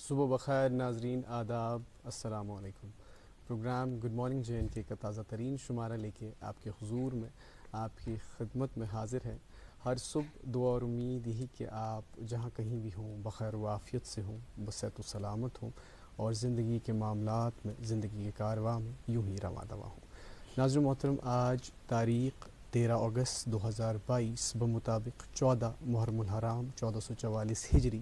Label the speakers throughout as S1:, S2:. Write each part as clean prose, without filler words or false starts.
S1: صبح بخیر ناظرین، آداب، السلام علیکم۔ پروگرام گڈ مارننگ JNK کا تازہ ترین شمارہ لے کے آپ کے حضور میں، آپ کی خدمت میں حاضر ہے۔ ہر صبح دعا اور امید یہی کہ آپ جہاں کہیں بھی ہوں بخیر و عافیت سے ہوں، بصحت و سلامت ہوں، اور زندگی کے معاملات میں، زندگی کے کارواں میں یوں ہی رواں دواں ہوں۔ ناظرین محترم، آج تاریخ 13 اگست 2022 بمطابق 14 محرم الحرام 1444 ہجری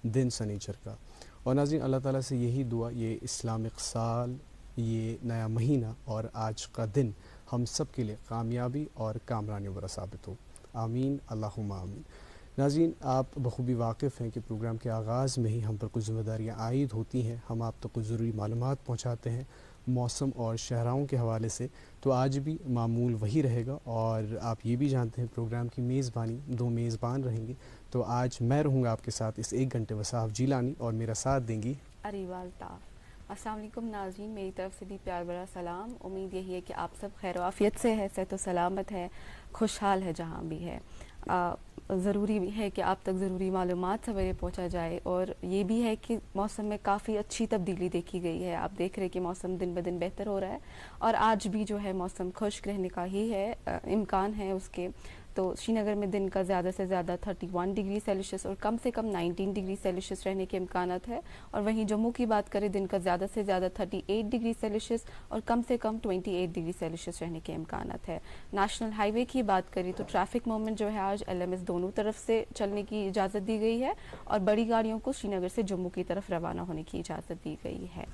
S1: دن سنیچر کا۔ اور ناظرین، اللہ تعالیٰ سے یہی دعا، یہ اسلامک سال، یہ نیا مہینہ اور آج کا دن ہم سب کے لیے کامیابی اور کامرانی برا ثابت ہو، آمین اللہم آمین۔ ناظرین، آپ بخوبی واقف ہیں کہ پروگرام کے آغاز میں ہی ہم پر کچھ ذمہ داریاں عائد ہوتی ہیں، ہم آپ تک کچھ ضروری معلومات پہنچاتے ہیں موسم اور شہراؤں کے حوالے سے۔ تو آج بھی معمول وہی رہے گا، اور آپ یہ بھی جانتے ہیں پروگرام کی میزبانی دو میزبان رہیں گے۔ تو آج میں رہوں گا آپ کے ساتھ اس 1 گھنٹے وصاف جیلانی، اور میرا ساتھ دیں گی
S2: اریبہ الطاف۔ السلام علیکم ناظرین، میری طرف سے بھی پیار بھرا سلام۔ امید یہی ہے کہ آپ سب خیر و عافیت سے ہے، صحت و سلامت ہے، خوشحال ہے جہاں بھی ہے۔ ضروری ہے کہ آپ تک ضروری معلومات سویرے پہنچا جائے، اور یہ بھی ہے کہ موسم میں کافی اچھی تبدیلی دیکھی گئی ہے۔ آپ دیکھ رہے کہ موسم دن بدن بہتر ہو رہا ہے، اور آج بھی جو ہے موسم خشک رہنے کا ہی ہے، امکان ہے اس کے۔ تو شری نگر میں دن کا زیادہ سے زیادہ 31 ڈگری سیلسیس اور کم سے کم 19 ڈگری سیلسیس رہنے کے امکانات ہے۔ اور وہیں جموں کی بات کریں، دن کا زیادہ سے زیادہ 38 ڈگری سیلسیس اور کم سے کم 28 ڈگری سیلسیس رہنے کے امکانات ہے۔ نیشنل ہائی وے کی بات کریں تو ٹریفک موومنٹ جو ہے آج LMS دونوں طرف سے چلنے کی اجازت دی گئی ہے، اور بڑی گاڑیوں کو شری نگر سے جموں کی طرف روانہ ہونے کی اجازت دی گئی ہے۔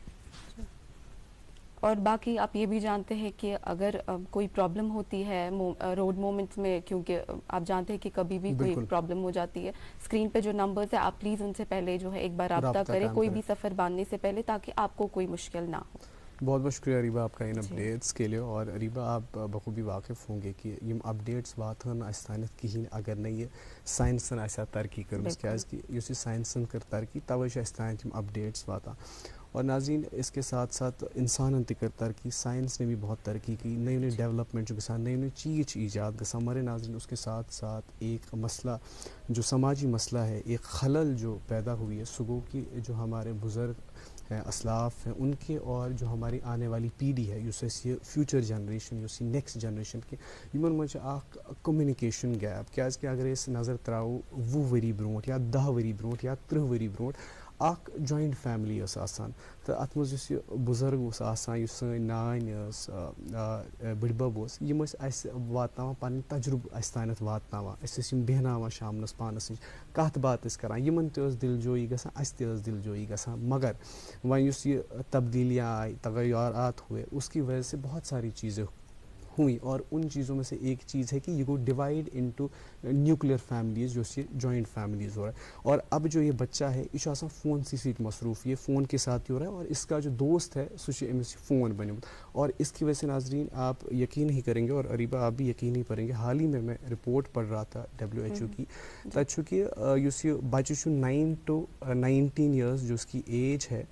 S2: اور باقی آپ یہ بھی جانتے ہیں کہ اگر کوئی پرابلم ہوتی ہے روڈ موومنٹس میں، کیونکہ آپ جانتے ہیں کہ کبھی بھی کوئی پرابلم ہو جاتی ہے، اسکرین پہ جو نمبرز ہیں آپ پلیز ان سے پہلے جو ہے ایک بار رابطہ کریں کوئی بھی سفر باندھنے سے پہلے، تاکہ آپ کو کوئی مشکل نہ ہو۔
S1: بہت بہت شکریہ اریبہ آپ کا ان اپڈیٹس کے لیے۔ اور اریبہ آپ بخوبی واقف ہوں گے کہ یم اپڈیٹس واتن استانت کہین اگر نہ یہ سائنسن آسیا ترقی کرمز، کیازکہ یس یہ سائنسن کر ترقی توے استانت یم اپڈیٹس واتان۔ اور ناظرین، اس کے ساتھ ساتھ انسانن تہ کر ترقی، سائنس نے بھی بہت ترقی کی، نئی نئی ڈیولپمنٹ گژھان، نئی نئی چیز ایجاد گژھان، مگر ناظرین اس کے ساتھ ساتھ ایک مسئلہ جو سماجی مسئلہ ہے، ایک خلل جو پیدا ہوئی ہے، سگو کی جو ہمارے بزرگ ہیں، اسلاف ہیں، ان کے اور جو ہماری آنے والی پیڑھی ہے، اس یہ فیوچر جنریشن، اس نیکسٹ جنریشن کی یمن مجھ کمیونیکیشن گیپ، کیازکہ اگر اس نظر تراو 20 ؤری برونٹ یا 10 ؤری برونٹ یا 30 ؤری برونٹ اخ جوائنٹ فیملی اس آسان، تو ات مز یس یہ بزرگ اس آسان، یس سن نان اس بڑبب اس، یم اس واتناوان پن تجربہ اس تانت واتناوان، اس یم بہناوان شامنس پانس نش کت بات اس کران، یمن تہ اس دل جوئی گژھان، اس تہ اس دل جوئی گژھان، مگر وۄنۍ یس یہ تبدیلیاں آئی، تغیرات ہوئے، اس کی وجہ سے بہت ساری چیزیں ہوئی، اور ان چیزوں میں سے ایک چیز ہے کہ یہ گو ڈیوائڈ انٹو نیوکلیئر فیملیز، جو یہ جوائنٹ فیملیز ہو رہا ہے۔ اور اب جو یہ بچہ ہے یہ آسان فون سی سیٹ مصروف، یہ فون کے ساتھ ہی ہو رہا ہے، اور اس کا جو دوست ہے سہ امس فون بنیومت، اور اس کی وجہ سے ناظرین آپ یقین نہیں کریں گے، اور اریبہ آپ بھی یقین نہیں کریں گے، حال ہی میں رپورٹ پڑھ رہا تھا WHO کی، تب چھ کہ اس یہ بچہ 9 to 19 ایئرس جو اس کی ایج ہے،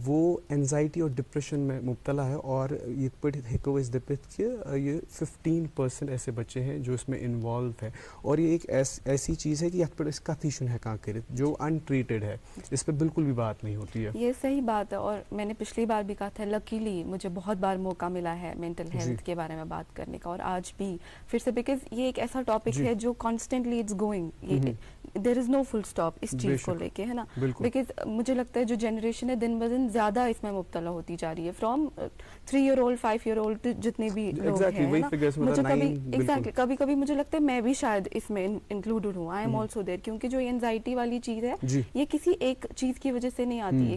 S1: وہ انزائٹی اور ڈپریشن میں مبتلا ہے، اور یہ پہ ہیکو اس دپت کہ یہ 15% ایسے بچے ہیں جو اس میں انوالو ہے، اور یہ ایک ایسی چیز ہے کہ یت پہ اس کتھی چھن ہیکان کرت، جو ان ٹریٹڈ ہے، اس پہ بالکل بھی بات نہیں ہوتی ہے۔
S2: یہ صحیح بات ہے، اور میں نے پچھلی بار بھی کہا تھا، لکیلی مجھے بہت بار موقع ملا ہے مینٹل ہیلتھ کے بارے میں بات کرنے کا، اور آج بھی پھر سے، بیکاز یہ ایک ایسا ٹاپک ہے جو constantly it's going, there is no full stop اس چیز کو لے کے، ہے نا، بیکاز مجھے لگتا ہے جو جنریشن ہے دن بدن زیادہ اس میں مبتلا ہوتی جا رہی ہے، from 3 year old 5 year old جتنے بھی لوگ ہیں، مجھے کبھی کبھی مجھے لگتا ہے میں بھی شاید اس میں انکلوڈیڈ ہوں، آئی ایم آلسو دیر، کیونکہ جو انزائٹی والی چیز ہے یہ کسی ایک چیز کی وجہ سے نہیں آتی ہے،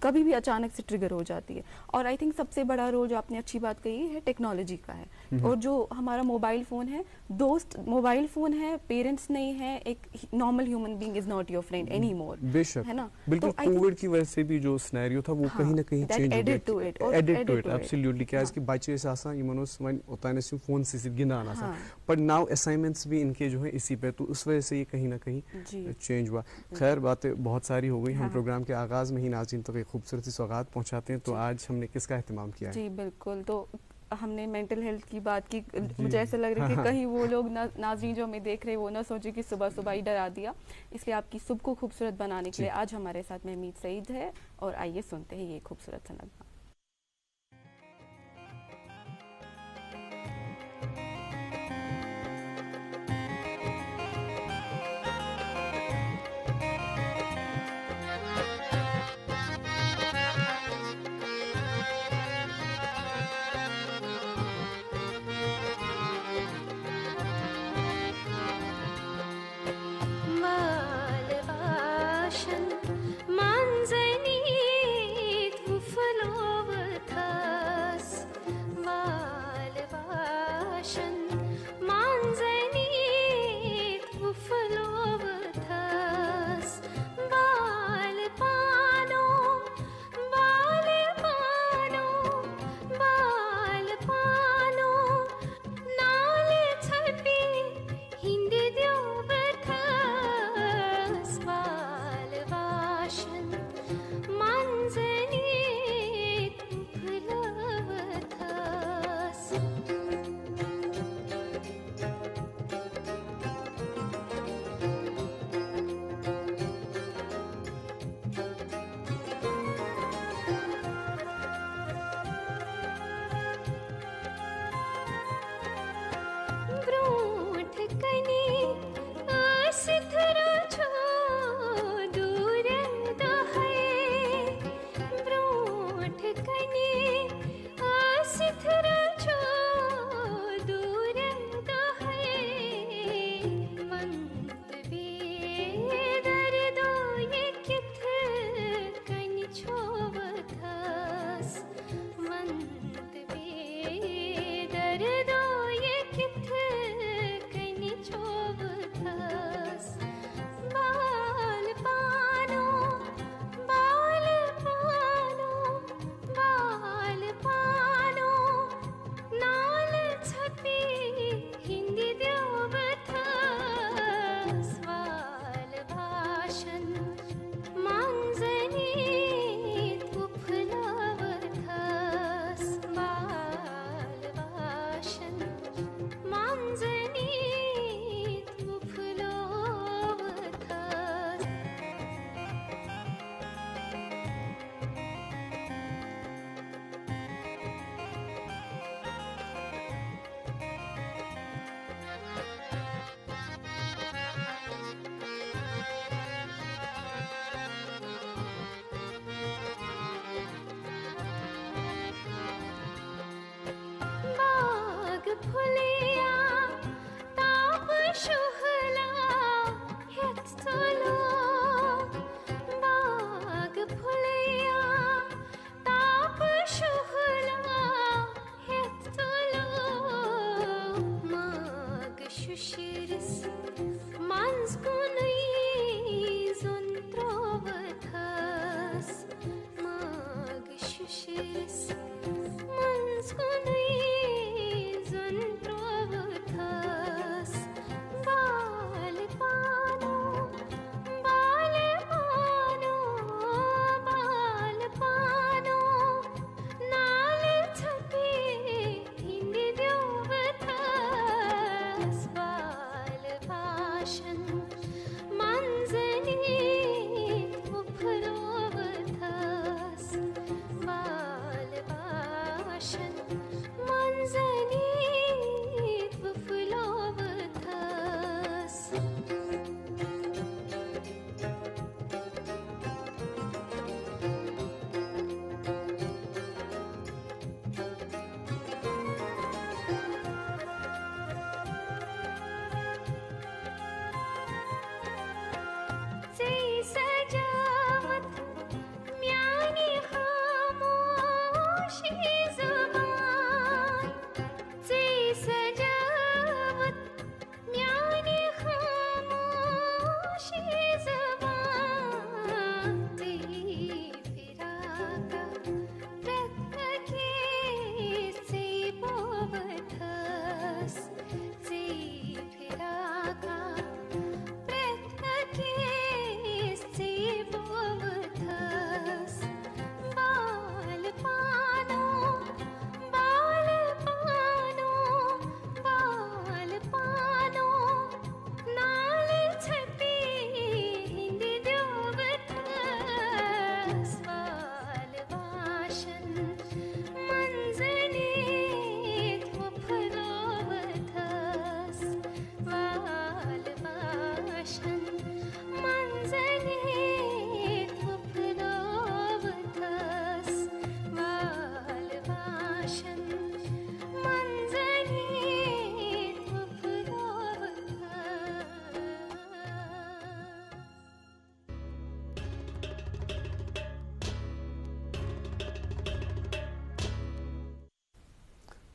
S2: کبھی بھی اچانک سے ٹریگر ہو جاتی ہے۔ اور آئی تھنک سب سے بڑا رول جو آپ نے اچھی بات کہی ہے ٹیکنالوجی کا ہے، اور جو ہمارا موبائل فون ہے، دوست موبائل فون ہے، پیرنٹس نہیں ہے، ایک normal human being is not your friend any more,
S1: بے شک، ہے نا، بالکل کووڈ کی وجہ سے بھی جو سنیریو تھا وہ کہیں نہ کہیں چینج ہو گیا، ایڈڈ ٹو اٹ ایبسلیوٹلی، کیازکہ بچے اس آسان یمن اس وۄنۍ اوتان ٲسۍ فون سے گِنٛدان آسان، بٹ ناؤ اسائنمنٹس بھی ان کے جو ہیں اسی پہ، تو اس وجہ سے یہ کہیں نہ کہیں چینج ہوا۔ خیر باتیں بہت ساری ہو گئی، ہم پروگرام کے آغاز میں ہی ناظرین تک ایک خوبصورت سی سوغات پہنچاتے ہیں، تو آج ہم نے کس کا اہتمام کیا ہے؟
S2: جی بالکل، تو ہم نے مینٹل ہیلتھ کی بات کی, مجھے ایسا لگ رہا ہے کہ کہیں وہ لوگ ناظرین جو ہمیں دیکھ رہے وہ نہ سوچے کہ صبح صبح ہی ڈرا دیا, اس لیے آپ کی صبح کو خوبصورت بنانے کے لیے آج ہمارے ساتھ مہمید سعید ہے, اور آئیے سنتے ہیں یہ خوبصورت سا نغمہ.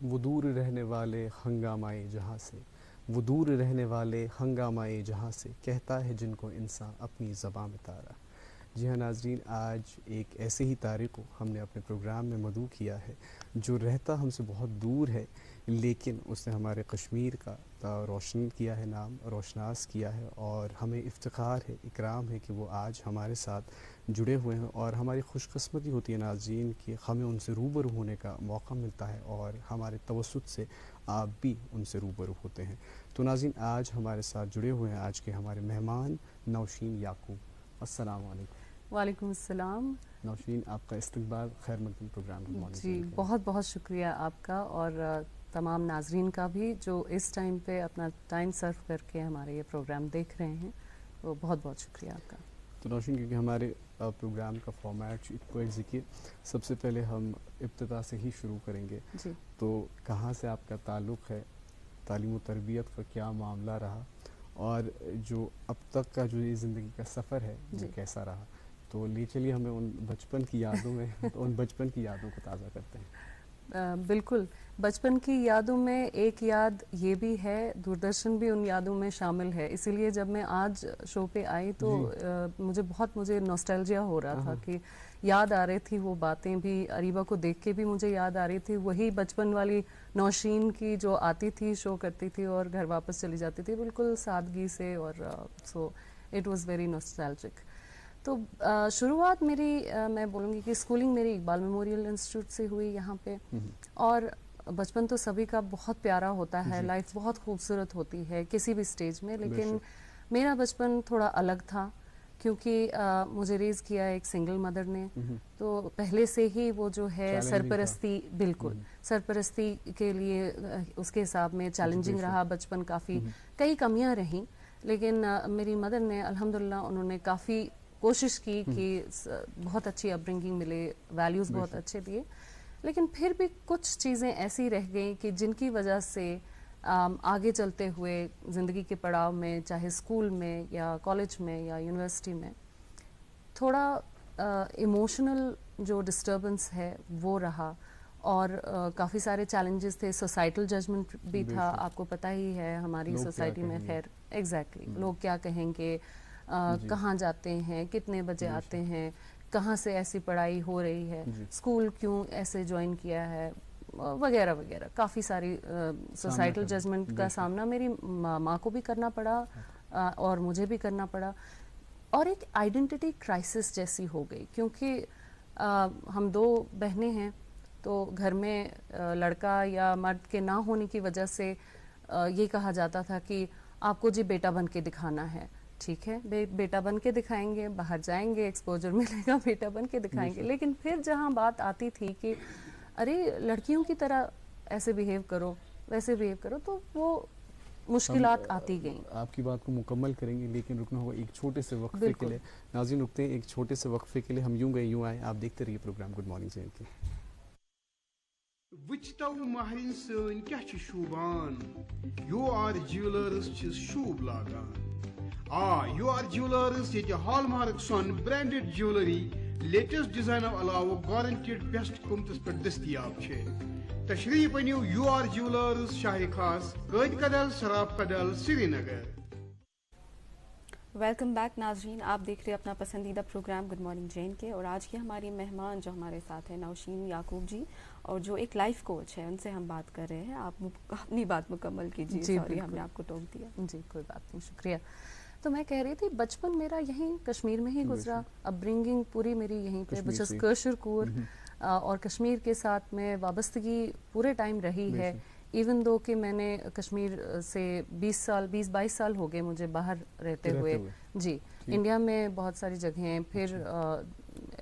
S1: وہ دور رہنے والے ہنگامائے جہاں سے، وہ دور رہنے والے ہنگامائے جہاں سے، کہتا ہے جن کو انسان اپنی زباں میں تارا۔ جی ہاں ناظرین، آج ایک ایسے ہی تاریخ کو ہم نے اپنے پروگرام میں مدعو کیا ہے جو رہتا ہم سے بہت دور ہے، لیکن اس نے ہمارے کشمیر کا روشن کیا ہے، نام روشناس کیا ہے، اور ہمیں افتخار ہے، اکرام ہے کہ وہ آج ہمارے ساتھ جڑے ہوئے ہیں، اور ہماری خوش قسمتی ہوتی ہے ناظرین کہ ہمیں ان سے روبرو ہونے کا موقع ملتا ہے، اور ہمارے توسط سے آپ بھی ان سے روبرو ہوتے ہیں۔ تو ناظرین، آج ہمارے ساتھ جڑے ہوئے ہیں آج کے ہمارے مہمان نوشین یعقوب۔ السلام علیکم۔
S3: وعلیکم السلام۔
S1: نوشین، آپ کا استقبال خیر مقدم پروگرام گڈ مارننگ
S3: جی بہت بہت شکریہ آپ کا اور تمام ناظرین کا بھی جو اس ٹائم پہ اپنا ٹائم سرو کر کے ہمارے یہ پروگرام دیکھ رہے ہیں، وہ بہت بہت شکریہ آپ کا۔
S1: تو نوشین، کیونکہ ہمارے پروگرام کا فارمیٹ کوئٹ سب سے پہلے ہم ابتدا سے ہی شروع کریں گے۔
S3: جی،
S1: تو کہاں سے آپ کا تعلق ہے، تعلیم و تربیت کا کیا معاملہ رہا، اور جو اب تک کا جو یہ زندگی کا سفر ہے وہ کیسا رہا؟ تو لے چلیے ہمیں ان بچپن کی یادوں میں ان بچپن کی یادوں کو تازہ کرتے ہیں۔
S3: بالکل، بچپن کی یادوں میں ایک یاد یہ بھی ہے، دوردرشن بھی ان یادوں میں شامل ہے، اسی لیے جب میں آج شو پہ آئی تو مجھے نوسٹیلجیا ہو رہا تھا کہ یاد آ رہی تھی وہ باتیں بھی، اریبہ کو دیکھ کے بھی مجھے یاد آ رہی تھی، وہی بچپن والی نوشین کی جو آتی تھی، شو کرتی تھی اور گھر واپس چلی جاتی تھی بالکل سادگی سے، اور so it was very nostalgic. تو شروعات میری میں بولوں گی کہ اسکولنگ میری اقبال میموریل انسٹیٹیوٹ سے ہوئی یہاں پہ، اور بچپن تو سبھی کا بہت پیارا ہوتا ہے، لائف بہت خوبصورت ہوتی ہے کسی بھی سٹیج میں، لیکن میرا بچپن تھوڑا الگ تھا کیونکہ مجھے ریز کیا ایک سنگل مدر نے، تو پہلے سے ہی وہ جو ہے سرپرستی، بالکل سرپرستی کے لیے اس کے حساب میں چیلنجنگ رہا بچپن، کافی کئی کمیاں رہیں، لیکن میری مدر نے الحمدللہ انہوں نے کافی کوشش کی کہ بہت اچھی اپبرنگنگ ملے، ویلیوز بہت اچھے دیے، لیکن پھر بھی کچھ چیزیں ایسی رہ گئیں کہ جن کی وجہ سے آگے چلتے ہوئے زندگی کے پڑاؤ میں، چاہے اسکول میں یا کالج میں یا یونیورسٹی میں، تھوڑا ایموشنل جو ڈسٹربنس ہے وہ رہا، اور کافی سارے چیلنجز تھے، سوسائٹل ججمنٹ بھی تھا، آپ کو پتہ ہی ہے ہماری سوسائٹی میں، خیر ایگزیکٹلی لوگ کیا کہیں گے، کہاں جاتے ہیں، کتنے بجے آتے ہیں، کہاں سے ایسی پڑھائی ہو رہی ہے، اسکول کیوں ایسے جوائن کیا ہے، وغیرہ وغیرہ، کافی ساری سوسائٹل ججمنٹ کا سامنا میری ماں کو بھی کرنا پڑا اور مجھے بھی کرنا پڑا، اور ایک آئیڈینٹی کرائسس جیسی ہو گئی، کیونکہ ہم دو بہنیں ہیں، تو گھر میں لڑکا یا مرد کے نہ ہونے کی وجہ سے یہ کہا جاتا تھا کہ آپ کو جی بیٹا بن کے دکھانا ہے، ٹھیک ہے بیٹا بن کے دکھائیں گے، باہر جائیں گے، ایکسپوجر ملے گا، بیٹا بن کے دکھائیں گے، لیکن پھر جہاں بات آتی تھی کہ ارے لڑکیوں کی طرح ایسے بیہیو کرو، ویسے بیہیو کرو، تو وہ مشکلات آتی گئیں۔
S1: آپ کی بات کو مکمل کریں گے، لیکن رکنا ہوگا ایک چھوٹے سے وقفے کے لیے۔ ناظرین رکتے ہیں ایک چھوٹے سے وقفے کے لیے، ہم یوں گئے یوں آئے، آپ دیکھتے رہیے پروگرام گڈ مارننگ زین کے۔
S4: وچتو مہرین سن کیا چھ شوبان، یو آر جیولرز چھ شوب لاگان، یو آر جیولرز یہ ہال مارک سون برانڈڈ جیولری لیٹسٹ ڈیزائنو علاوہ گارنٹیڈ بیسٹ قیمتس پہ دستیاب ہے۔ تشریف انیو یو آر جیولرز، شاہ خاص، قائد کدل، سراب کدل، سری نگر۔
S2: ویلکم بیک ناظرین، آپ دیکھ رہے اپنا پسندیدہ پروگرام گڈ مارننگ جین کے، اور آج کی ہماری مہمان جو ہمارے ساتھ ہیں نوشین یعقوب جی، اور جو ایک لائف کوچ ہے، ان سے ہم بات کر رہے ہیں۔ آپ اپنی بات مکمل کیجیے، سوری ہم نے آپ کو ٹوک دیا۔
S3: جی کوئی بات نہیں، شکریہ۔ تو میں کہہ رہی تھی بچپن میرا یہیں کشمیر میں ہی گزرا، اپبرنگنگ پوری میری یہیں پہ، بچس کرشر کور، اور کشمیر کے ساتھ میں وابستگی پورے ٹائم رہی ہے، ایون دو کہ میں نے کشمیر سے 20-22 سال ہو گئے مجھے باہر رہتے ہوئے، جی انڈیا میں بہت ساری جگہیں، پھر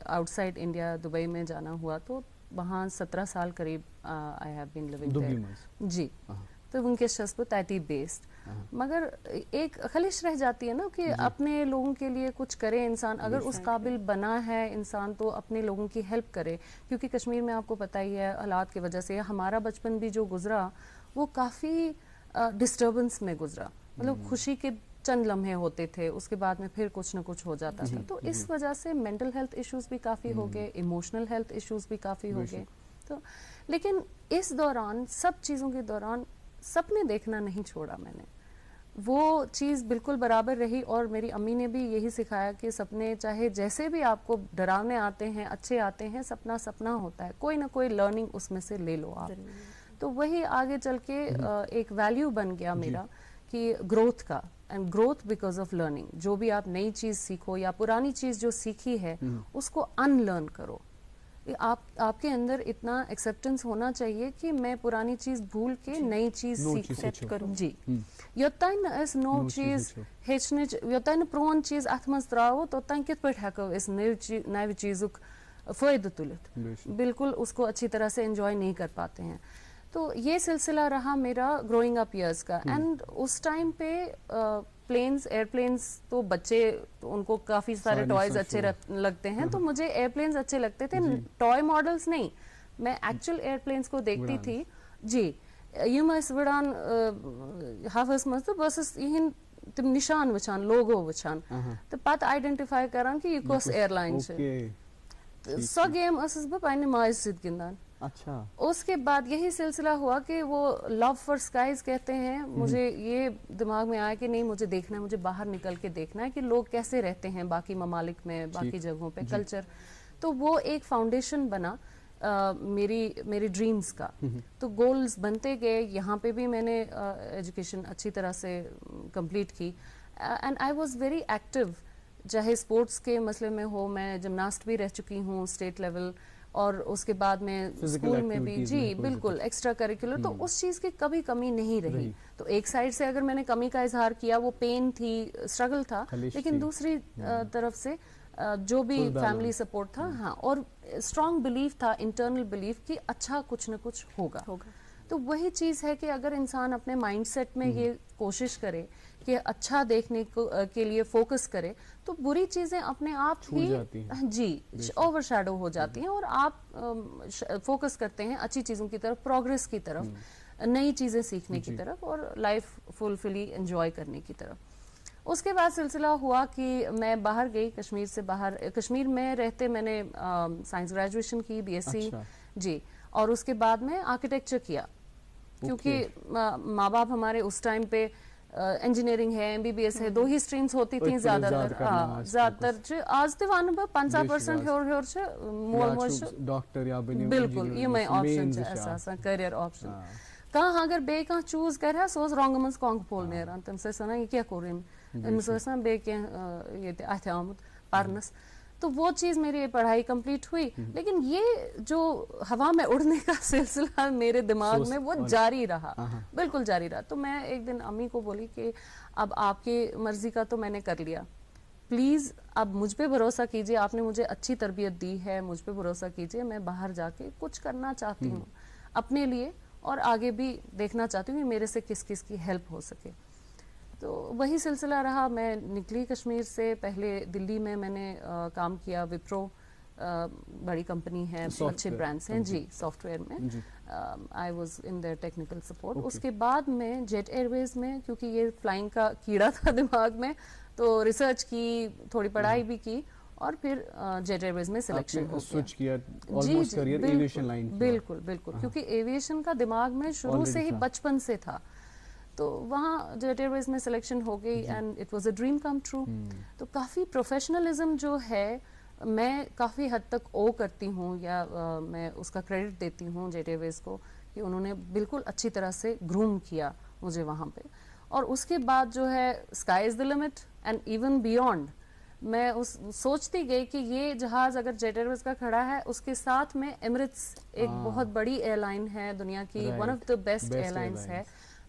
S3: آؤٹ سائڈ انڈیا دبئی میں جانا ہوا، تو وہاں 17 سال قریب I have been living there, جی تو ان کے شخص تیتی بیسڈ، مگر ایک خلش رہ جاتی ہے نا کہ اپنے لوگوں کے لیے کچھ کرے انسان، اگر اس قابل بنا ہے انسان تو اپنے لوگوں کی ہیلپ کرے، کیونکہ کشمیر میں آپ کو پتہ ہی ہے حالات کی وجہ سے ہمارا بچپن بھی جو گزرا وہ کافی ڈسٹربنس میں گزرا، مطلب خوشی کے چند لمحے ہوتے تھے، اس کے بعد میں پھر کچھ نہ کچھ ہو جاتا تھا، تو اس وجہ سے مینٹل ہیلتھ ایشوز بھی کافی ہو گئے، ایموشنل ہیلتھ ایشوز بھی کافی ہو گئے، تو لیکن اس دوران سب چیزوں کے دوران سپنے دیکھنا نہیں چھوڑا میں نے, وہ چیز بالکل برابر رہی. اور میری امی نے بھی یہی سکھایا کہ سپنے چاہے جیسے بھی آپ کو ڈراونے آتے ہیں, اچھے آتے ہیں, سپنا سپنا ہوتا ہے, کوئی نہ کوئی لرننگ اس میں سے لے لو آپ. تو وہی آگے چل کے ایک ویلیو بن گیا میرا کہ گروتھ کا, and growth because of learning. جو بھی آپ نئی چیز سیکھو یا پرانی چیز جو سیکھی ہے اس کو ان لرن کرو. آپ کے اندر اتنا ایکسیپٹنس ہونا چاہیے کہ میں پرانی چیز بھول کے نئی چیز سیکھ کروں. جی, یوتان اس نو چیز ہیچنچ, یوتان پرون چیز ات مز تراو توتان کت پٹ ہیکو اس نئے چیزک فائدہ تلت, بالکل اس کو اچھی طرح سے انجوائے نہیں کر پاتے ہیں. تو یہ سلسلہ رہا میرا گروئنگ اپ ایئرس کا. اینڈ اس ٹائم پہ پلینز, ایئر پلینز تو بچے ان کو کافی سارے ٹوائز اچھے لگتے ہیں, تو مجھے ایئر پلینز اچھے لگتے تھے, ٹوائے ماڈلز نہیں, میں ایکچوئل ایئر پلینز کو دیکھتی تھی. جی, یم اس وڑان ہوس مز تو بس یہ تم نشان وچھان, لوگو وچھان, تو پتہ آئیڈینٹیفائی کران کہ یہ کس ایئر لائن چھ. سو گیم ٲسٕس بہٕ پننہِ ماجہِ سۭتۍ گِنٛدان.
S1: اچھا,
S3: اس کے بعد یہی سلسلہ ہوا کہ وہ لو فار اسکائز کہتے ہیں, مجھے یہ دماغ میں آیا کہ نہیں مجھے دیکھنا ہے, مجھے باہر نکل کے دیکھنا ہے کہ لوگ کیسے رہتے ہیں باقی ممالک میں, باقی جگہوں پہ, کلچر. تو وہ ایک فاؤنڈیشن بنا میری ڈریمز کا. تو گولز بنتے گئے, یہاں پہ بھی میں نے ایجوکیشن اچھی طرح سے کمپلیٹ کی. And I was very active, چاہے اسپورٹس کے مسئلے میں ہو, میں جمناسٹ بھی رہ چکی ہوں اسٹیٹ لیول, اور اس کے بعد میں اسکول میں بھی. جی بالکل, ایکسٹرا کریکولر. تو اس چیز کی کبھی کمی نہیں رہی. تو ایک سائڈ سے اگر میں نے کمی کا اظہار کیا, وہ پین تھی, اسٹرگل تھا, لیکن دوسری طرف سے جو بھی فیملی سپورٹ تھا, ہاں, اور اسٹرانگ بلیف تھا, انٹرنل بلیف کہ اچھا کچھ نہ کچھ ہوگا. تو وہی چیز ہے کہ اگر انسان اپنے مائنڈ سیٹ میں یہ کوشش کرے کہ اچھا دیکھنے کے لیے فوکس کرے, تو بری چیزیں اپنے آپ ہی جی اوور شیڈو ہو جاتی ہیں, اور آپ فوکس کرتے ہیں اچھی چیزوں کی طرف, پروگریس کی طرف, نئی چیزیں سیکھنے کی طرف, اور لائف فلفلی انجوائے کرنے کی طرف. اس کے بعد سلسلہ ہوا کہ میں باہر گئی, کشمیر سے باہر. کشمیر میں رہتے میں نے سائنس گریجویشن کی, بی ایس سی. جی, اور اس کے بعد میں آرکیٹیکچر کیا, کیونکہ ماں باپ ہمارے اس ٹائم پہ انجینئرنگ ہے, ایم بی بی ایس ہے, دو ہی اسٹریمز ہوتی تھیں زیادہ تر. آج تہ ون بہ 50% ہیور مول موج بالکل یمے آپشن آسان, کیریئر آپشن. کانٛہہ اگر بیٚیہِ کانٛہہ چوٗز کرِ ہا, سُہ اوس رۄنٛگہٕ منٛز کۄنٛگہٕ پھوٚل نیران. تٔمِس ٲسۍ وَنان یہِ کیٛاہ کوٚر أمۍ, أمِس ٲس نا بیٚیہِ کینٛہہ ییٚتہِ اَتھِ آمُت پرنس. تو وہ چیز میری پڑھائی کمپلیٹ ہوئی, لیکن یہ جو ہوا میں اڑنے کا سلسلہ میرے دماغ میں وہ جاری رہا, بالکل جاری رہا. تو میں ایک دن امی کو بولی کہ اب آپ کی مرضی کا تو میں نے کر لیا, پلیز اب مجھ پہ بھروسہ کیجیے, آپ نے مجھے اچھی تربیت دی ہے, مجھ پہ بھروسہ کیجیے, میں باہر جا کے کچھ کرنا چاہتی ہوں اپنے لیے, اور آگے بھی دیکھنا چاہتی ہوں کہ میرے سے کس کس کی ہیلپ ہو سکے. تو وہی سلسلہ رہا. میں نکلی کشمیر سے, پہلے دلی میں نے کام کیا, وپرو بڑی کمپنی ہے, اچھے برانڈس ہیں جی سافٹ ویئر میں. I was in there technical support. اس کے بعد میں جیٹ ایئر ویز میں, کیونکہ یہ فلائنگ کا کیڑا تھا دماغ میں, تو ریسرچ کی, تھوڑی پڑھائی بھی کی, اور پھر جیٹ ایئر ویز میں سلیکشن ہو گیا. بالکل بالکل, کیونکہ ایویشن کا دماغ میں شروع سے ہی بچپن سے تھا. تو وہاں جیٹ ایئر ویز میں سلیکشن ہو گئی, and it was a dream come true. تو کافی پروفیشنلزم جو ہے میں کافی حد تک او کرتی ہوں, یا میں اس کا کریڈٹ دیتی ہوں جیٹ ایئر ویز کو, کہ انہوں نے بالکل اچھی طرح سے گروم کیا مجھے وہاں پہ. اور اس کے بعد جو ہے sky is the limit and even beyond. میں سوچتی گئی کہ یہ جہاز اگر جیٹ ایئر ویز کا کھڑا ہے, اس کے ساتھ میں ایمریٹس ایک بہت بڑی ایئر لائن ہے, دنیا کی one of the best airlines ہے,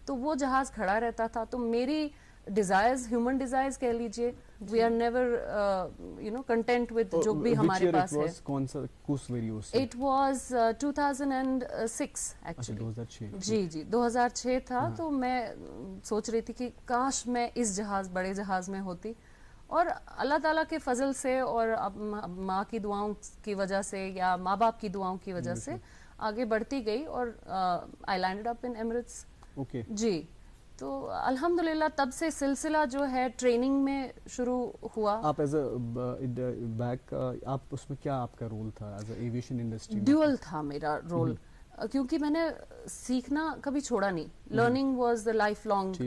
S3: تو وہ جہاز کھڑا رہتا تھا. تو میری ڈیزائرز, ہیومن ڈیزائرز کہہ لیجیے, we are never content with جو بھی ہمارے پاس ہے. It was 2006 actually. جی جی 2006 تھا. تو میں سوچ رہی تھی کہ کاش میں اس بڑے جہاز میں ہوتی, اور اللہ تعالیٰ کے فضل سے اور ماں کی دعاؤں کی وجہ سے یا ماں باپ کی دعاؤں کی وجہ سے آگے بڑھتی گئی, اور آئی لینڈڈ اپ ان ایمریٹس. جی, تو الحمدللہ تب سے سلسلہ جو ہے ٹریننگ میں شروع ہوا.
S1: آپ ایز اے بیک آپ اس میں کیا آپ کا رول تھا as a aviation industry?
S3: Dual تھا میرا رول, کیونکہ میں نے سیکھنا کبھی چھوڑا نہیں. Learning was the life long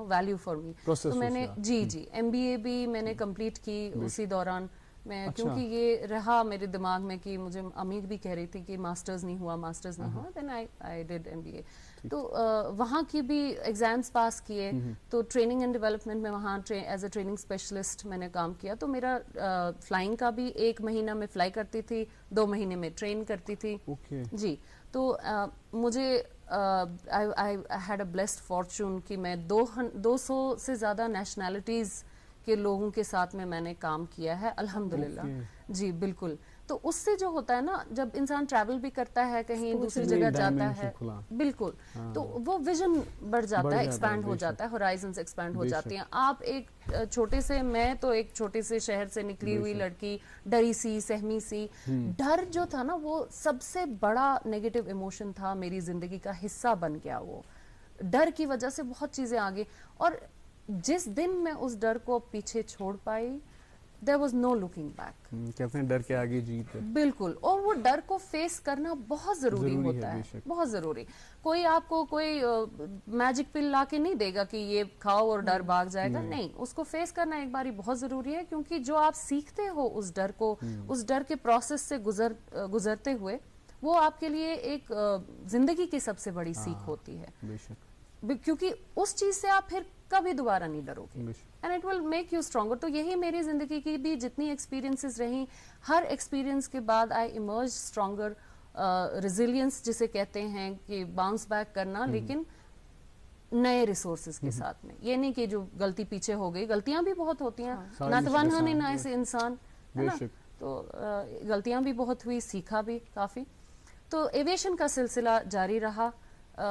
S3: value for me. تو میں نے جی MBA بھی میں نے کمپلیٹ کی اسی دوران میں, کیونکہ یہ رہا میرے دماغ میں کہ مجھے امی بھی کہہ رہی تھی کہ ماسٹرز نہیں ہوا, دین آئی ڈیڈ MBA. تو وہاں کی بھی ایگزامس پاس کیے, تو ٹریننگ اینڈ ڈیولپمنٹ میں وہاں ایز اے ٹریننگ اسپیشلسٹ میں نے کام کیا. تو میرا فلائنگ کا بھی 1 مہینہ میں فلائی کرتی تھی, 2 مہینے میں ٹرین کرتی تھی. جی, تو مجھے I had a blessed fortune کہ میں 200 سے زیادہ نیشنلٹیز کے لوگوں کے ساتھ میں نے کام کیا ہے الحمدللہ. جی بالکل. تو اس سے جو ہوتا ہے نا, جب انسان ٹریول بھی کرتا ہے کہیں دوسری جگہ جاتا ہے, بالکل, تو وہ ویژن بڑھ جاتا ہے, ایکسپینڈ ہو جاتا ہے, ہورائزنز ایکسپینڈ ہو جاتے ہیں. آپ ایک چھوٹے سے, میں تو ایک چھوٹے سے شہر سے نکلی ہوئی لڑکی, ڈری سی سہمی سی. ڈر جو تھا نا وہ سب سے بڑا نیگیٹو ایموشن تھا میری زندگی کا حصہ بن گیا. وہ ڈر کی وجہ سے بہت چیزیں آگے, اور جس دن میں اس ڈر کو پیچھے چھوڑ پائی, there was no looking back.
S1: کہتے ہیں ڈر کے آگے جیت ہے.
S3: بالکل, اور وہ ڈر کو فیس کرنا بہت ضروری ہوتا ہے, بہت ضروری. کوئی آپ کو کوئی میجک پل لا کے نہیں دے گا کہ یہ کھاؤ اور ڈر بھاگ جائے گا, نہیں, اس کو فیس کرنا ایک باری بہت ضروری ہے. کیونکہ جو آپ سیکھتے ہو اس ڈر کو, اس ڈر کے پروسیس سے گزرتے ہوئے, وہ آپ کے لیے ایک زندگی کی سب سے بڑی سیکھ ہوتی ہے. کیونکہ اس چیز سے آپ پھر کبھی دوبارہ نہیں ڈرو گے, and it will make you stronger. تو یہی میری زندگی کی بھی جتنی ایکسپیرینسز رہیں, ہر ایکسپیرینس کے بعد آئی ایمرج اسٹرانگر. ریزیلینس جسے کہتے ہیں کہ باؤنس بیک کرنا, لیکن نئے ریسورسز کے ساتھ میں. یہ نہیں کہ جو غلطی پیچھے ہو گئی, غلطیاں بھی بہت ہوتی ہیں, نہ توانہ نہیں نہ ایسے انسان ہے نا, تو غلطیاں بھی بہت ہوئی, سیکھا بھی کافی. تو ایویشن کا سلسلہ جاری رہا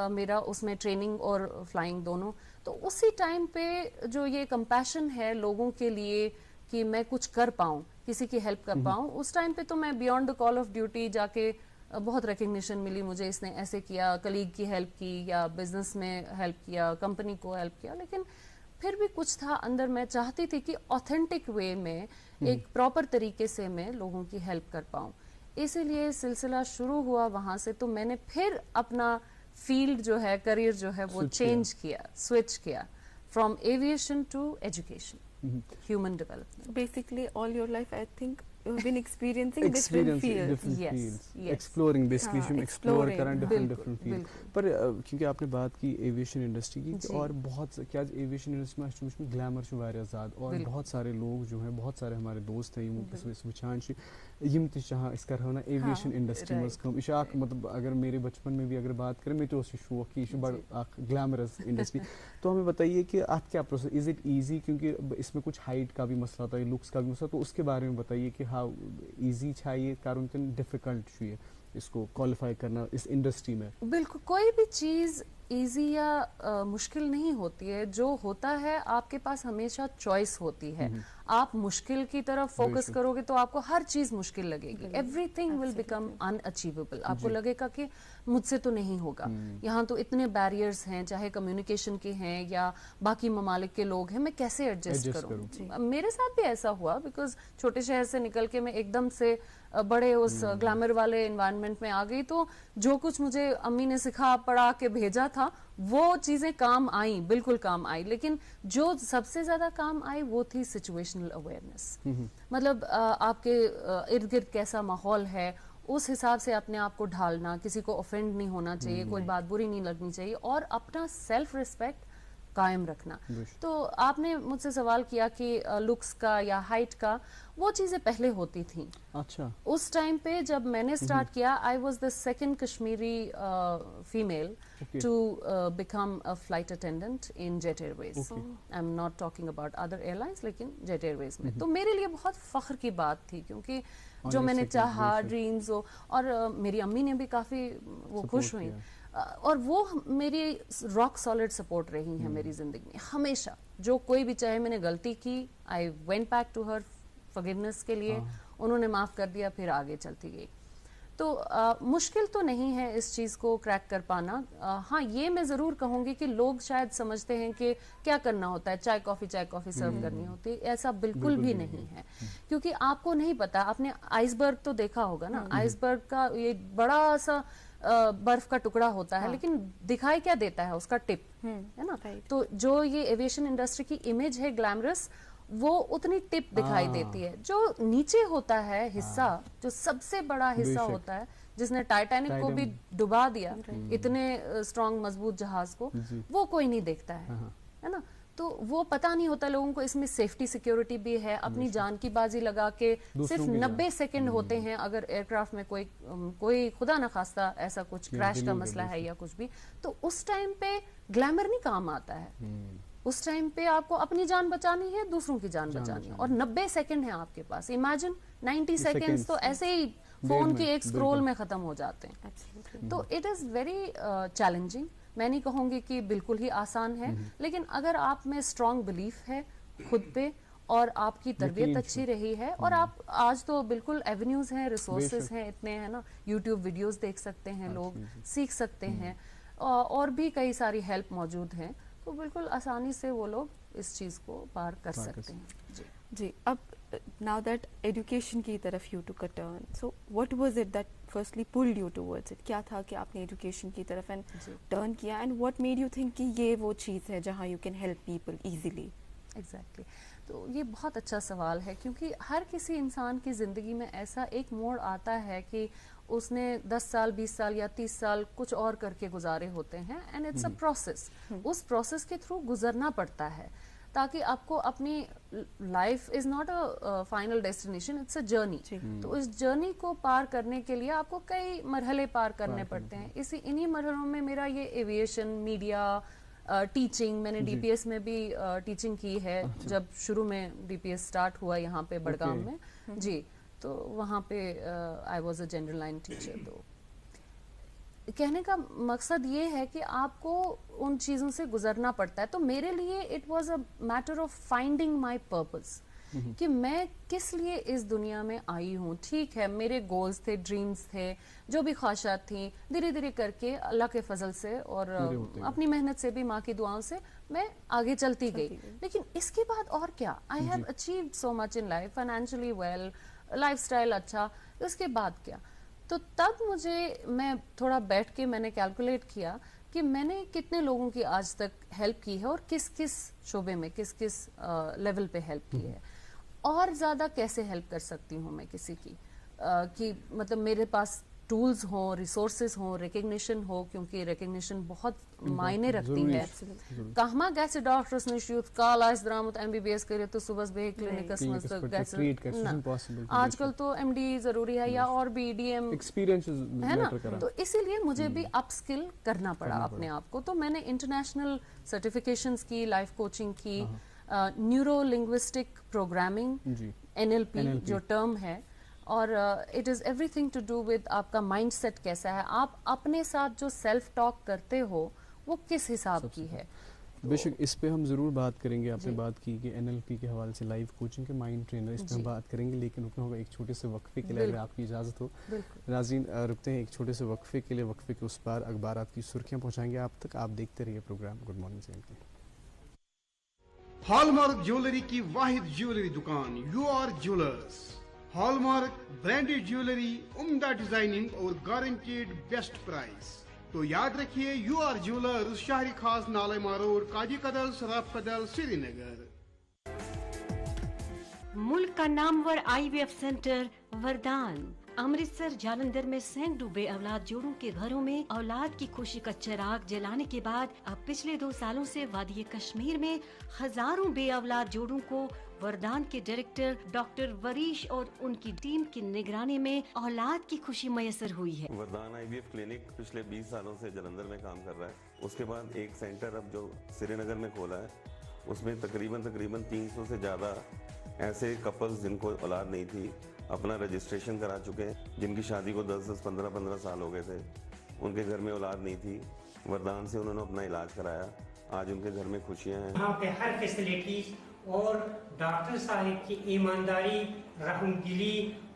S3: میرا, اس میں ٹریننگ اور فلائنگ دونوں. تو اسی ٹائم پہ جو یہ کمپیشن ہے لوگوں کے لیے کہ میں کچھ کر پاؤں, کسی کی ہیلپ کر پاؤں, اس ٹائم پہ تو میں beyond the call of duty جا کے بہت ریکگنیشن ملی مجھے, اس نے ایسے کیا, کلیگ کی ہیلپ کی, یا بزنس میں ہیلپ کیا, کمپنی کو ہیلپ کیا. لیکن پھر بھی کچھ تھا اندر, میں چاہتی تھی کہ آتھینٹک وے میں, ایک پراپر طریقے سے میں لوگوں کی ہیلپ کر پاؤں. اسی لیے سلسلہ شروع ہوا وہاں سے. تو میں نے پھر اپنا فیلڈ جو ہے, کریئر جو ہے, وہ چینج کیا, سوئچ کیا, from aviation to education, human development.
S2: Basically all your life I think you've been experiencing different fields.
S3: Yes.
S1: Exploring basically ہم ایکسپلور کریں ڈفرنٹ فیلڈ.
S3: بالکل.
S1: پر کیونکہ آپ نے بات کی ایویشن انڈسٹری کی, اور بہت کیا ایویشن انڈسٹری میں گلیمر چھُ واریاہ زیادٕ, اور بہت سارے لوگ جو ہیں, بہت سارے ہمارے دوست ہیں یِم وٕچھان چھِ, یِم تہِ چاہان أسۍ کَرہو نا ایویشن انڈسٹری منٛز کٲم. یہِ چھُ اکھ مطلب اگر میرے بچپن میں بھی اگر بات کریں, مےٚ تہِ اوس یہِ شوق کہ یہِ چھُ بڑٕ اکھ گلیمرس انڈسٹری. تو ہمیں بتائیے کہ اتھ کیا پروسیس, از اٹ ایزی, کیونکہ اس میں کچھ ہائٹ کا بھی مسئلہ ہوتا ہے, لکس کا بھی مسئلہ, تو اس کے بارے میں بتائیے کہ ہاؤ ایزی چھا یہ کرن کن ڈیفیکلٹ چھُ یہ اس کو کوالیفائی کرنا اس انڈسٹری میں؟
S3: بالکل, کوئی بھی چیز ایزی یا مشکل نہیں ہوتی ہے. جو ہوتا ہے آپ کے پاس ہمیشہ چوائس ہوتی ہے. آپ مشکل کی طرف فوکس کرو گے تو آپ کو ہر چیز مشکل لگے گی. Every thing will become in achievable. آپ کو لگے گا کہ مجھ سے تو نہیں ہوگا, یہاں تو اتنے بیریئرز ہیں, چاہے کمیونیکیشن کے ہیں یا باقی ممالک کے لوگ ہیں, میں کیسے ایڈجسٹ کروں. میرے ساتھ بھی ایسا ہوا, بیکاز چھوٹے شہر سے نکل کے میں ایک دم سے بڑے اس گلیمر والے انوائرمنٹ میں آ گئی. تو جو کچھ مجھے امی نے سکھا پڑھا کے بھیجا تھا وہ چیزیں کام آئیں, بالکل کام آئی. لیکن جو سب سے زیادہ کام آئی وہ تھی سچویشنل اویئرنیس. مطلب آپ کے ارد گرد کیسا ماحول ہے, اس حساب سے اپنے آپ کو ڈھالنا, کسی کو اوفینڈ نہیں ہونا چاہیے, کوئی بات بری نہیں لگنی چاہیے, اور اپنا سیلف ریسپیکٹ قائم رکھنا. تو آپ نے مجھ سے سوال کیا کہ لکس کا یا ہائٹ کا, وہ چیزیں پہلے ہوتی تھیں.
S1: اچھا,
S3: اس ٹائم پہ جب میں نے سٹارٹ کیا, I was the second Kashmiri female to become a flight attendant in Jet Airways. I am not talking about other airlines, لیکن جیٹ ایئر ویز میں. تو میرے لیے بہت فخر کی بات تھی, کیونکہ جو میں نے چاہا ڈریمز, اور میری امی نے بھی کافی وہ خوش ہوئی, اور وہ میری راک سالڈ سپورٹ رہی ہیں میری زندگی میں ہمیشہ. جو کوئی بھی چاہے میں نے غلطی کی, I went back to her forgiveness کے لیے, انہوں نے معاف کر دیا, پھر آگے چلتی گئی. تو مشکل تو نہیں ہے اس چیز کو کریک کر پانا. ہاں یہ میں ضرور کہوں گی کہ لوگ شاید سمجھتے ہیں کہ کیا کرنا ہوتا ہے, چائے کافی سرو کرنی ہوتی ہے. ایسا بالکل بھی نہیں ہے, کیونکہ آپ کو نہیں پتا. آپ نے آئس برگ تو دیکھا ہوگا نا, آئس برگ کا یہ بڑا سا برف کا ٹکڑا ہوتا ہے, لیکن دکھائی کیا دیتا ہے, اس کا ٹپ ہے نا. تو جو یہ ایویشن انڈسٹری کی امیج ہے گلیمرس, وہ اتنی ٹپ دکھائی دیتی ہے. جو نیچے ہوتا ہے حصہ, جو سب سے بڑا حصہ ہوتا ہے, جس نے ٹائٹینک کو بھی ڈبا دیا اتنے اسٹرانگ مضبوط جہاز کو, وہ کوئی نہیں دیکھتا ہے نا. تو وہ پتہ نہیں ہوتا لوگوں کو اس میں سیفٹی سیکیورٹی بھی ہے. اپنی جان کی بازی لگا کے صرف 90 سیکنڈ ہوتے ہیں اگر ایئر کرافٹ میں کوئی خدا نخواستہ ایسا کچھ کریش کا مسئلہ ہے یا کچھ بھی, تو اس ٹائم پہ گلیمر نہیں کام آتا ہے. اس ٹائم پہ آپ کو اپنی جان بچانی ہے, دوسروں کی جان بچانی ہے, اور 90 سیکنڈ ہیں آپ کے پاس. امیجن 90 سیکنڈز تو ایسے ہی فون کی ایک سکرول میں ختم ہو جاتے ہیں. تو اٹ از ویری چیلنجنگ. میں نہیں کہوں گی کہ بالکل ہی آسان ہے, لیکن اگر آپ میں اسٹرانگ بلیف ہے خود پہ, اور آپ کی تربیت اچھی رہی ہے, اور آپ آج تو بالکل ایونیوز ہیں, ریسورسز ہیں اتنے, ہے نا. یوٹیوب ویڈیوز دیکھ سکتے ہیں لوگ, سیکھ سکتے ہیں, اور بھی کئی ساری ہیلپ موجود ہیں. تو بالکل آسانی سے وہ لوگ اس چیز کو پار کر سکتے ہیں.
S2: جی اب now that education کی طرف you took a turn, so what was it that firstly pulled you towards it? کیا تھا کہ آپ نے ایجوکیشن کی طرف ٹرن کیا, and what made you think کہ یہ وہ چیز ہے جہاں you can help people easily?
S3: Exactly. تو یہ بہت اچھا سوال ہے, کیونکہ ہر کسی انسان کی زندگی میں ایسا ایک موڑ آتا ہے کہ اس نے 10 سال 20 سال یا 30 سال کچھ اور کر کے گزارے ہوتے ہیں, اینڈ اٹس اے پروسیس. اس پروسیس کے تھرو گزرنا پڑتا ہے تاکہ آپ کو اپنی life is not a final destination, it's a journey. تو اس جرنی کو پار کرنے کے لیے آپ کو کئی مرحلے پار کرنے پڑتے ہیں. انہی مرحلوں میں میرا یہ ایویشن, میڈیا, ٹیچنگ, میں نے ڈی پی ایس میں بھی ٹیچنگ کی ہے جب شروع میں ڈی پی ایس سٹارٹ ہوا یہاں پہ بڑگام میں. جی, تو وہاں پہ I was a general line teacher. تو کہنے کا مقصد یہ ہے کہ آپ کو ان چیزوں سے گزرنا پڑتا ہے. تو میرے لیے it was a matter of finding my purpose, کہ میں کس لیے اس دنیا میں آئی ہوں. ٹھیک ہے, میرے گولز تھے, ڈریمز تھے, جو بھی خواہشات تھیں, دھیرے دھیرے کر کے اللہ کے فضل سے اور اپنی محنت سے بھی, ماں کی دعاؤں سے میں آگے چلتی گئی. لیکن اس کے بعد اور کیا, I have achieved so much in life, financially well, lifestyle اچھا. اس کے بعد کیا؟ تو تب میں تھوڑا بیٹھ کے میں نے کیلکولیٹ کیا کہ میں نے کتنے لوگوں کی آج تک ہیلپ کی ہے, اور کس کس شعبے میں, کس کس لیول پہ ہیلپ کی ہے, اور زیادہ کیسے ہیلپ کر سکتی ہوں میں کسی کی, کہ مطلب میرے پاس ٹولز ہوں, ریسورسز ہوں, ریکگنیشن ہو, کیونکہ ریکگنیشن بہت معنی رکھتی ہے. کہما گیسے ڈاکٹرس نے شیوت کال آس درامت ایم بی بی ایس کرے تو صبح بے کلینکس میں آج کل تو ایم ڈی ضروری ہے, یا اور بھی ڈی ایم ہے نا. تو اسی لیے مجھے بھی اپ اسکل کرنا پڑا اپنے آپ کو. تو میں نے انٹرنیشنل سرٹیفکیشنز کی, لائف کوچنگ کی, نیورو لنگوسٹک پروگرامنگ, NLP جو ٹرم ہے, اور it is everything to do with آپ کا مائنڈ سیٹ کیسا ہے, آپ اپنے ساتھ جو سیلف ٹاک کرتے ہو وہ کس حساب کی ہے.
S1: بے شک اس پہ ہم ضرور بات کریں گے. آپ نے بات کی کہ NLP کے حوالے سے لائف کوچنگ کے مائنڈ ٹرینر, اس پہ ہم بات کریں گے, لیکن رکنا ہوگا ایک چھوٹے سے وقفے کے لیے, اگر آپ کی اجازت ہو. ناظرین رکتے ہیں ایک چھوٹے سے وقفے کے لیے. وقفے کے اس پار اخبارات کی سرخیاں پہنچائیں گے آپ تک. آپ دیکھتے رہیے پروگرام گڈ مارننگ سینٹ کی.
S4: ہال مارک جیولری کی واحد جیولری دکان U R jewellers. Hallmark branded jewellery, عمدہ ڈیزائننگ اور گارنٹیڈ بیسٹ پرائز. تو یاد رکھیے یو آر جیولرز, شہری خاص نالما روڈ, قاضی قدل, سراف قدل, سری نگر.
S5: ملک کا نامور IVF سینٹر وردان, امرتسر جالندھر میں سینکڑوں بے اولاد جوڑوں کے گھروں میں اولاد کی خوشی کا چراغ جلانے کے بعد اب پچھلے 2 سالوں سے وادی کشمیر میں ہزاروں بے اولاد جوڑوں کو وردان کے ڈائریکٹر ڈاکٹر وریش اور ان کی ٹیم کی نگرانی میں اولاد کی خوشی میسر ہوئی ہے.
S6: وردان IVF کلینک پچھلے 20 سالوں سے جلندھر میں کام کر رہا ہے. اس کے بعد ایک سینٹر اب جو سری نگر میں کھولا ہے, اس میں تقریباً 300 سے زیادہ ایسے کپلز جن کو اولاد نہیں تھی اپنا رجسٹریشن کرا چکے ہیں, جن کی شادی کو 10 15 سال ہو گئے تھے, ان کے گھر میں اولاد نہیں تھی. وردان سے انہوں نے اپنا علاج کرایا, آج ان کے گھر میں خوشیاں ہیں.
S7: یہاں پہ ہر فیسلٹیز اور ڈاکٹر صاحب کی ایمانداری, رحم دلی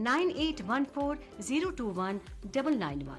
S5: 9814021991।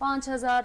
S3: 5000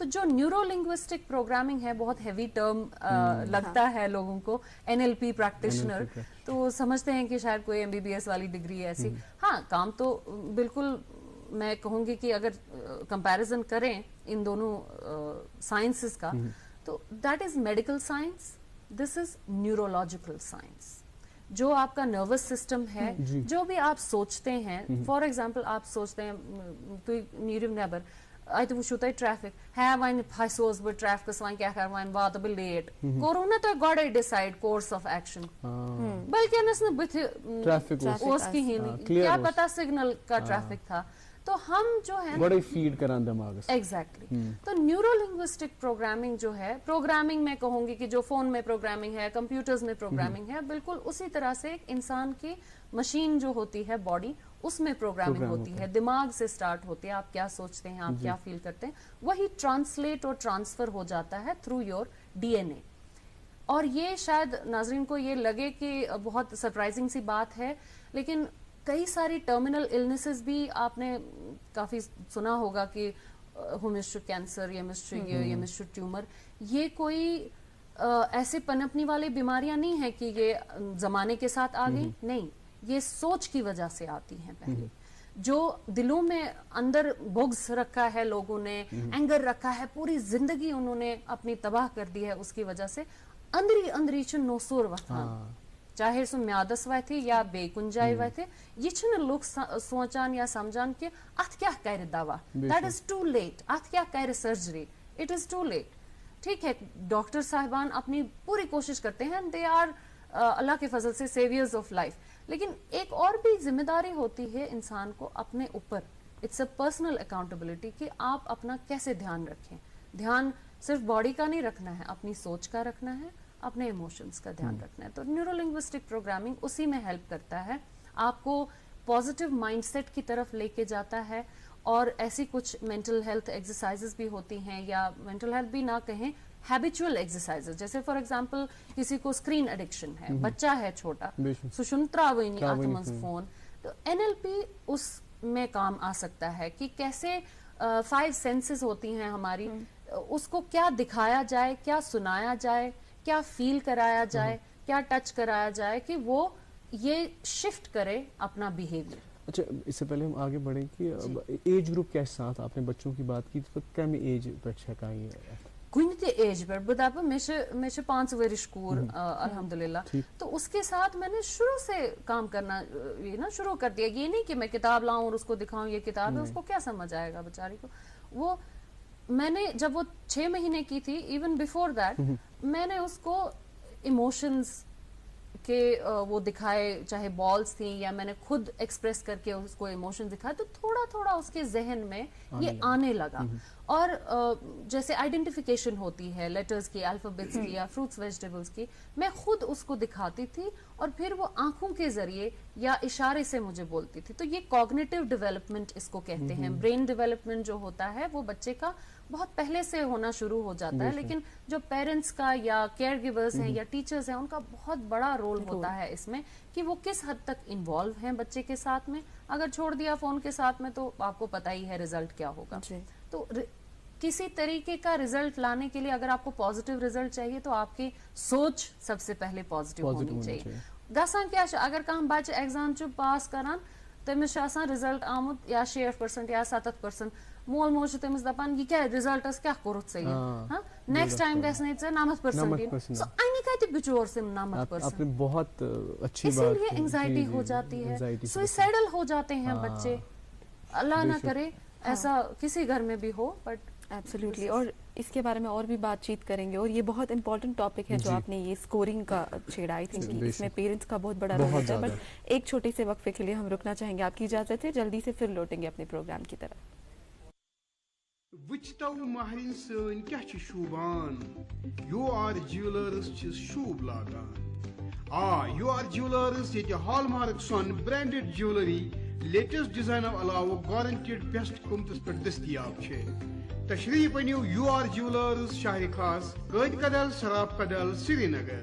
S3: تو جو نیورو لنگوسٹک پروگرامنگ ہے بہت ہیوی ٹرم لگتا ہے لوگوں کو, NLP پریکٹیشنر, تو وہ سمجھتے ہیں کہ شاید کوئی MBBS والی ڈگری ہے ایسی. ہاں کام تو بالکل میں کہوں گی کہ اگر کمپیریزن کریں ان دونوں سائنسز کا تو that is medical science, this is neurological science. جو آپ کا نروس سسٹم ہے, جو بھی آپ سوچتے ہیں, فار ایگزامپل آپ سوچتے ہیں تُہۍ نیٖرِو نیبر اتہِ وٕچھو تۄہہِ ٹریفک, وۄنۍ پھسیوس بہٕ ٹریفکس, وۄنۍ کیٛاہ کرٕ, وۄنۍ واتہٕ بہٕ لیٹ, کوٚروٕ نہٕ تۄہہِ گۄڈے ڈِسایڈ کورس آف ایکشن, بلکہ نہٕ بٕتھِ اوس کِہیٖنۍ, کیا پتہ سگنل کا ٹریفک تھا. تو ہم جو ہے
S1: بڑے فیڈ کران دماغ
S3: ایگزیکٹلی. تو نیورو لنگوسٹک پروگرامنگ جو ہے, پروگرامنگ میں کہوں گی کہ جو فون میں پروگرامنگ ہے, کمپیوٹرز میں پروگرامنگ ہے, بالکل اسی طرح سے ایک انسان کی مشین جو ہوتی ہے باڈی, اس میں پروگرامنگ ہوتی ہے, دماغ سے سٹارٹ ہوتی ہے, آپ کیا سوچتے ہیں, آپ کیا فیل کرتے ہیں, وہی ٹرانسلیٹ اور ٹرانسفر ہو جاتا ہے تھرو یور DNA. اور یہ شاید ناظرین کو یہ لگے کہ بہت سرپرائزنگ سی بات ہے, لیکن کئی ساری ٹرمینل النیسز بھی آپ نے کافی سنا ہوگا کہ ہومسٹر کینسر یا مسٹر ٹیومر, یہ کوئی ایسے پنپنی والی بیماریاں نہیں ہیں کہ یہ زمانے کے ساتھ آ گئی, نہیں, یہ سوچ کی وجہ سے آتی ہیں. پہلے جو دلوں میں اندر بغض رکھا ہے لوگوں نے, اینگر رکھا ہے, پوری زندگی انہوں نے اپنی تباہ کر دی ہے, اس کی وجہ سے اندری اندری چھ نوسور وتھان, چاہے سو میادس وتھِ یا بے کن جائے وتھِ, یہ چھنہ لوگ سوچان یا سمجھان کہ ات کیا کرِ دوا, دیٹ از ٹو لیٹ, ات کیا کرِ surgery, it is too late. ٹھیک ہے, ڈاکٹر صاحبان اپنی پوری کوشش کرتے ہیں, دے آر اللہ کے فضل سے سیویئرز آف لائف, لیکن ایک اور بھی ذمہ داری ہوتی ہے انسان کو اپنے اوپر, اٹس اے پرسنل اکاؤنٹیبلٹی, کہ آپ اپنا کیسے دھیان رکھیں. دھیان صرف باڈی کا نہیں رکھنا ہے, اپنی سوچ کا رکھنا ہے, اپنے ایموشنز کا دھیان رکھنا ہے. تو نیورو لنگوسٹک پروگرامنگ اسی میں ہیلپ کرتا ہے, آپ کو پازیٹیو مائنڈ سیٹ کی طرف لے کے جاتا ہے. اور ایسی کچھ مینٹل ہیلتھ ایکسرسائزز بھی ہوتی ہیں, یا مینٹل ہیلتھ بھی نہ کہیں, ہیبیچول ایکسرسائزز, جیسے فار ایگزامپل کسی کو اسکرین ایڈکشن ہے, بچہ ہے چھوٹا, سو چھُنہٕ تراوٲنی اتھ منٛز فون, تو NLP اس میں کام آ سکتا ہے کہ کیسے 5 سینسز ہوتی ہیں ہماری, اس کو کیا دکھایا جائے, کیا سنایا جائے, کیا فیل کرایا جائے, کیا ٹچ کرایا جائے, کہ وہ یہ شفٹ کرے اپنا بیہیویئر.
S1: اچھا, اس سے پہلے ہم آگے بڑھیں کہ ایج گروپ کے ساتھ آپ نے بچوں کی بات کی, تو کم ایج پہ ہیکان یہ
S3: کُنہِ تہِ ایج پہ بہٕ دپہٕ مےٚ چھِ 5 ؤرِش کوٗر الحمدللہ, تو اس کے ساتھ میں نے شروع سے کام کرنا یہ نا شروع کر دیا. یہ نہیں کہ میں کتاب لاؤں اور اس کو دکھاؤں یہ کتاب ہے, اس کو کیا سمجھ آئے گا بیچاری کو. وہ میں نے جب وہ 6 مہینے کی تھی, ایون بیفور دیٹ, میں نے اس کو ایموشنز کہ وہ دکھائے, چاہے بالز تھیں یا میں نے خود ایکسپریس کر کے اس کو ایموشن دکھائے, تو تھوڑا تھوڑا اس کے ذہن میں یہ آنے لگا. اور جیسے آئیڈینٹیفیکیشن ہوتی ہے لیٹرز کی, الفابیٹس کی یا فروٹس ویجیٹیبلس کی, میں خود اس کو دکھاتی تھی اور پھر وہ آنکھوں کے ذریعے یا اشارے سے مجھے بولتی تھی. تو یہ کوگنیٹو ڈیولپمنٹ اس کو کہتے ہیں. برین ڈیولپمنٹ جو ہوتا ہے وہ بچے کا بہت پہلے سے ہونا شروع ہو جاتا ہے, لیکن جو پیرنٹس کا یا کیئر گیورز ہیں یا ٹیچرز ہیں, ان کا بہت بڑا رول ہوتا ہے اس میں, کہ وہ کس حد تک انوالو ہیں بچے کے ساتھ میں. اگر چھوڑ دیا فون کے ساتھ میں تو آپ کو پتہ ہی ہے ریزلٹ کیا ہوگا. تو کسی طریقے کا ریزلٹ لانے کے لیے اگر آپ کو پازیٹیو ریزلٹ چاہیے تو آپ کی سوچ سب سے پہلے پازیٹیو ہونی چاہیے. گژھان کیا اگر کانٛہہ بچہ ایگزام چھ پاس کران, تٔمِس چھُ آسان رِزلٹ آمُت یا 60% یا 70%, مول موج چھُ تٔمِس دپان یہِ کیٛاہ رِزلٹس کیٛاہ کوٚرُتھ ژےٚ یہِ, نیکسٹ ٹایم گژھِ نہٕ ژےٚ 90% دِنۍ. سُہ اَنہِ کتہِ بِچور سِم 90%.
S1: بہت اچھی
S3: اسی لیے انگزائٹی ہو جاتی ہے, سوئسائڈل ہو جاتے ہیں بچے. اللہ نہ کرے ایسا کسی گھر میں بھی ہو, بٹ
S2: ایبسلیوٹلی. اور اس کے بارے میں اور بھی بات چیت کریں گے, اور یہ بہت امپورٹنٹ ٹاپک ہے جو آپ نے یہ اسکورنگ کا چھیڑا. آئی تھنک اس میں پیرنٹس کا بہت بڑا رول ہوتا ہے. بٹ ایک چھوٹے سے وقفے کے لیے ہم رکنا چاہیں گے, آپ کی اجازت ہے, جلدی سے پھر لوٹیں گے اپنے پروگرام کی طرف.
S4: وچتو مہرین سن کیا چھ شوبان, یو آر جیولرز چھ شوب لاگان. یو آر جیولرز یہ ہال مارک سون برانڈڈ جیولری لیٹسٹ ڈیزائنو علاوہ گارنٹیڈ بیسٹ قیمتس پہ دستیاب ہے. تشریف انیو یو آر جیولرز, شاہر خاص, قید کدل, سراف کدل, سری Nagar.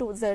S2: to Z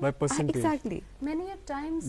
S1: by percentage.
S2: Exactly.
S3: Many a times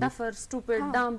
S3: Duffer, stupid, dumb,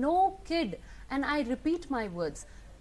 S3: No kid, and I repeat my words,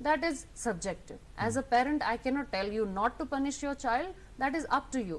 S3: that is subjective. As a parent, I cannot tell you not to punish your child. That is up to you.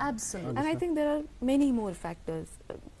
S3: Absolutely.
S2: And I think there are many more factors.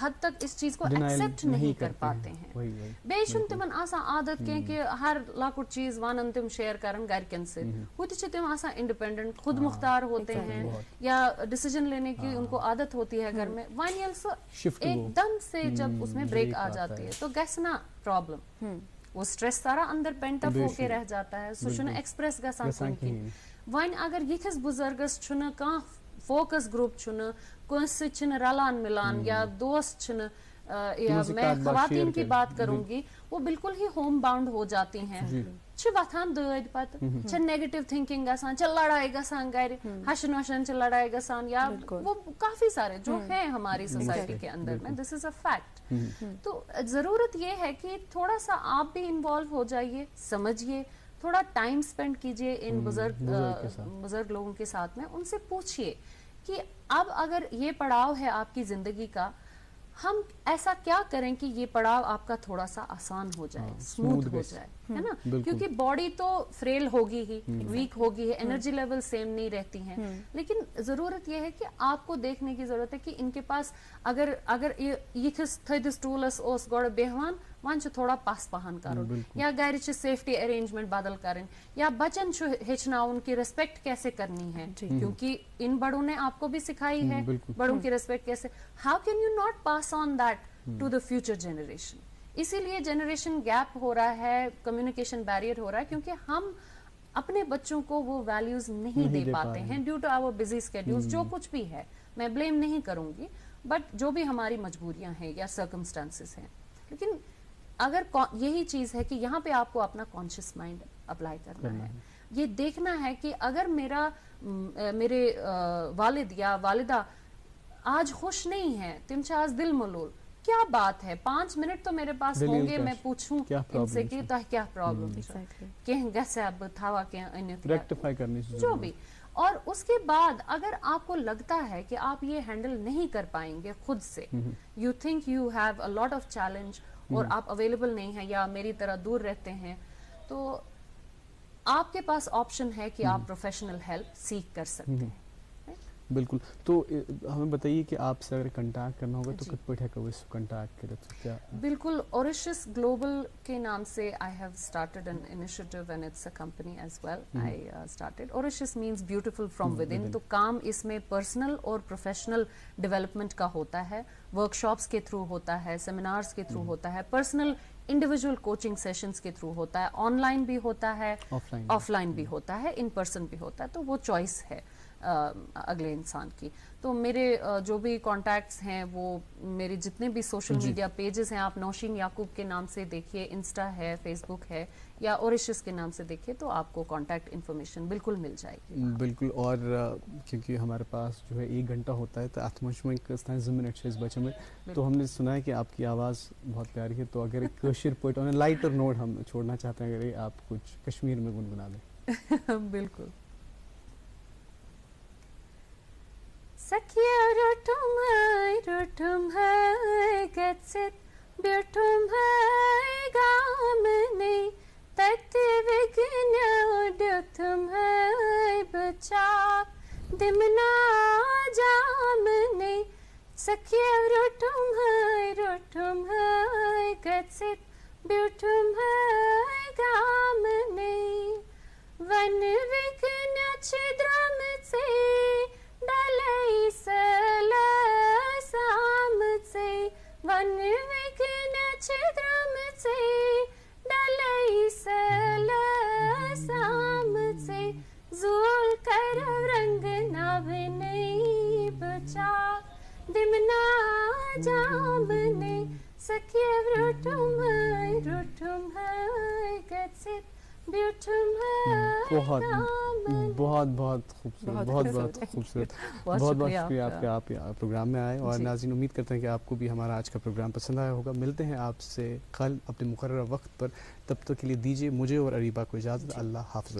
S3: حد تک اس چیز کو accept نہیں کر پاتے ہیں. بیٚیہِ چھُنہٕ تِمن آسان عادت کینٛہہ کہ ہر لۄکُٹ چیز ونن تِم شیئر کرن گرکٮ۪ن سۭتۍ. ہُہ تہِ چھِ تِم آسان انڈیپینڈنٹ, خود مختار ہوتے ہیں یا ڈیسیجن لینے کی ان کو عادت ہوتی ہے گھر میں. وۄنۍ ییٚلہِ سُہ ایک دم سے جب اس میں بریک آ جاتی ہے تو گژھِ نا پرابلم. وہ سٹریس سارا اندر پینٹ اپ ہو کے رہ جاتا ہے, سُہ چھُنہٕ ایکسپریس گژھان کُنہِ کِنۍ. وۄنۍ اگر یِتھِس بُزرگس چھُنہٕ کانٛہہ فوکس گروپ چھُنہٕ, کٲنٛسہِ سۭتۍ چھِنہٕ رلان ملان, یا دوست چھِنہٕ, یا میں خواتین کی بات کروں گی, وہ بالکل ہی ہوم باؤنڈ ہو جاتی ہیں. چھِ وتھان دٲدۍ پتہٕ, چھِ نیگیٹو تھنکنگ گژھان, چھِ لڑائی گژھان گرِ, ہشن وشن چھِ لڑائی گژھان, یا وہ کافی سارے جو ہیں ہماری سوسائٹی کے اندر میں, دس از اے فیکٹ. تو ضرورت یہ ہے کہ تھوڑا سا آپ بھی انوالو ہو جائیے, سمجھیے, تھوڑا ٹائم اسپینڈ کیجیے ان بزرگ لوگوں کے ساتھ میں, ان سے پوچھیے کہ اب اگر یہ پڑاؤ ہے آپ کی زندگی کا, ہم ایسا کیا کریں کہ یہ پڑاؤ آپ کا تھوڑا سا آسان ہو جائے, اسموتھ ہو جائے, ہے نا. کیونکہ باڈی تو فریل ہوگی ہی, ویک ہوگی ہے, انرجی لیول سیم نہیں رہتی ہیں, لیکن ضرورت یہ ہے کہ آپ کو دیکھنے کی ضرورت ہے کہ ان کے پاس اگر یتھس تھدس ٹولس اوس گوڑ بیہوان, وان چھُ تھوڑا پس پہن کرُن, یا گھر چھِ سیفٹی ارینجمنٹ بدل کریں, یا بچن چھُ ہیچھناؤن کی ریسپیکٹ کیسے کرنی ہے, کیونکہ ان بڑوں نے آپ کو بھی سکھائی ہے بڑوں کی ریسپیکٹ کیسے. How can you not pass on that to the future generation. اسی لیے جنریشن گیپ ہو رہا ہے, کمیونیکیشن بیریئر ہو رہا ہے, کیونکہ ہم اپنے بچوں کو وہ ویلیوز نہیں دے پاتے ہیں due to our busy schedules. جو کچھ بھی ہے میں بلیم نہیں کروں گی, بٹ جو بھی ہماری مجبوریاں ہیں یا سرکمسٹانسز ہیں. لیکن اگر یہی چیز ہے کہ یہاں پہ آپ کو اپنا کانشیس مائنڈ اپلائی کرنا ہے, یہ دیکھنا ہے کہ اگر میرے والد یا والدہ آج خوش نہیں ہے, تم چھِ آج دل ملول, کیا بات ہے, 5 منٹ تو میرے پاس ہوں گے, میں پوچھوں ان سے کہ تہ کیا پرابلم کہیں گژھِ بہ تھاوا کینٛہہ أنِتھ ریکٹیفائی کرنے جو بھی. اور اس کے بعد اگر آپ کو لگتا ہے کہ آپ یہ ہینڈل نہیں کر پائیں گے خود سے, you think you have a lot of challenge, اور آپ اویلیبل نہیں ہیں یا میری طرح دور رہتے ہیں, تو آپ کے پاس آپشن ہے کہ آپ پروفیشنل ہیلپ سیکھ کر سکتے ہیں.
S1: بالکل. تو ہمیں بتائیے کہ آپ سے اگر کنٹیکٹ کرنا ہوگا تو کت پٹھ ہیکو اس کنٹیکٹ کرت کیا؟
S3: بالکل, اوریشس گلوبل کے نام سے I have started an initiative and it's a company as well. I started اوریشس means beautiful from within. تو کام اس میں پرسنل اور پروفیشنل ڈیولپمنٹ کا ہوتا ہے, ورک شاپس کے تھرو ہوتا ہے, سیمینارز کے تھرو ہوتا ہے, پرسنل انڈیویجول کوچنگ سیشنز کے تھرو ہوتا ہے, آن لائن بھی ہوتا ہے, آف لائن بھی ہوتا ہے, ان پرسن بھی ہوتا ہے. تو وہ چوائس ہے اگلے انسان کی. تو میرے جو بھی کانٹیکٹس ہیں, وہ میرے جتنے بھی سوشل میڈیا پیجز ہیں, آپ نوشین یعقوب کے نام سے دیکھیے, انسٹا ہے, فیس بک ہے, یا اوریشس کے نام سے دیکھیے, تو آپ کو کانٹیکٹ انفارمیشن بالکل مل جائے گی.
S1: بالکل. اور کیونکہ ہمارے پاس جو ہے 1 گھنٹہ ہوتا ہے, تو ات مجھ 2 منٹ بچے میں, تو ہم نے سنا ہے کہ آپ کی آواز بہت پیاری ہے, تو اگر کشر پٹ اور لائٹر نوٹ ہم چھوڑنا چاہتے ہیں, اگر آپ کچھ کشمیر میں گنگنا دیں.
S3: بالکل. سکھیا روٹم ہے گژھِتھ بیوٹھم ہے گامنٕے, تتہِ وِگنیو دیُتھم ہے بچاو دِمنا جامنٕے. سکھیا روٹم ہے گژھِتھ بیوٹھم ہے گامنٕے. ون وِگنہِ چھِ درٛامژے ڈلے سلس آمژے. ون وِگنہِ چھِ درٛامژے ڈلے سلس آمژے. زول کرو رنگ نبنٕے بچاو دِمنا جامنٕے. سکھیا روٹم ہے گژھِتھ بیوٹھم ہے.
S1: بہت بہت خوبصورت, بہت خوبصورت. بہت شکریہ آپ کا, آپ پروگرام میں آئے. اور ناظرین, امید کرتے ہیں کہ آپ کو بھی ہمارا آج کا پروگرام پسند آیا ہوگا. ملتے ہیں آپ سے کل اپنے مقررہ وقت پر, تب تک کے لیے دیجیے مجھے اور اریبہ کو اجازت. اللہ حافظ.